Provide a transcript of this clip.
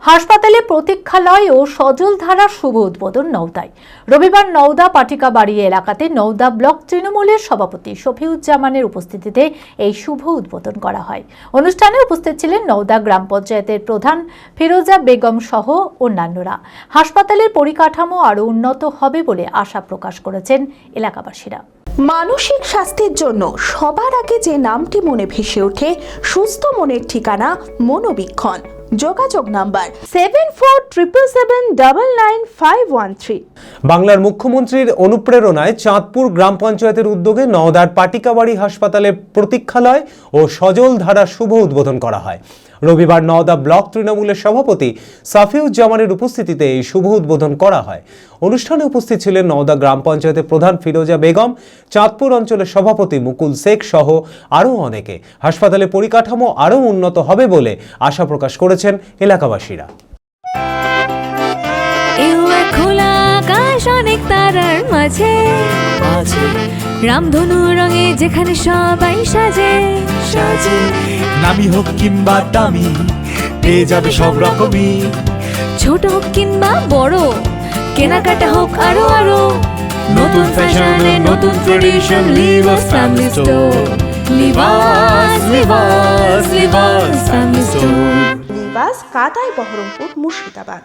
হাসপাতালে প্রতীক্ষালয় ও সজলধারার শুভ উদ্বোধন নওদায়। রবিবার নওদা পাটিকাবাড়ি এলাকাতে নওদা ব্লক তৃণমূলের সভাপতি শফিউজ্জামানের উপস্থিতিতে এই শুভ উদ্বোধন করা হয়। অনুষ্ঠানে উপস্থিত ছিলেন নওদা গ্রাম পঞ্চায়েতের প্রধান ফিরোজা বেগম সহ অন্যান্যরা। হাসপাতালের পরিকাঠামো আরও উন্নত হবে বলে আশা প্রকাশ করেছেন এলাকাবাসীরা। মানসিক স্বাস্থ্যের জন্য সবার আগে যে নামটি মনে ভেসে ওঠে, সুস্থ মনের ঠিকানা মনোবীক্ষণ। যোগাযোগ নাম্বার 7477799513। বাংলার মুখ্যমন্ত্রীর অনুপ্রেরণায় চাঁদপুর গ্রাম পঞ্চায়েতের উদ্যোগে নওদার পাটিকাবাড়ি হাসপাতালে প্রতীক্ষালয় ও সজলধারার শুভ উদ্বোধন করা হয়। রবিবার নওদা ব্লক তৃণমূলের সভাপতি শফিউজ্জামানের উপস্থিতিতে এই শুভ উদ্বোধন করা হয়। অনুষ্ঠানে উপস্থিত ছিলেন নওদা গ্রাম পঞ্চায়েতের প্রধান ফিরোজা বেগম, চাঁদপুর অঞ্চলের সভাপতি মুকুল শেখ সহ আরও অনেকে। হাসপাতালে পরিকাঠামো আরও উন্নত হবে বলে আশা প্রকাশ করেছেন এলাকাবাসীরা। অনেক তারার মাঝে রামধনু রঙে যেখানে সবাই সাজে সাজে, নামি হোক কিংবা দামি পেয়ে যাবে সব রকমই, ছোট হোক কিংবা বড় কেনাকাটা হোক আরো আরো, নতুন ফ্যাশনে নতুন ট্রেডিশন, লিভাস ফ্যামিলি স্টোর, লিভাস লিভাস লিভাস ফ্যামিলি স্টোর, লিভাস কাতাই বহরমপুর মুর্শিদাবাদ।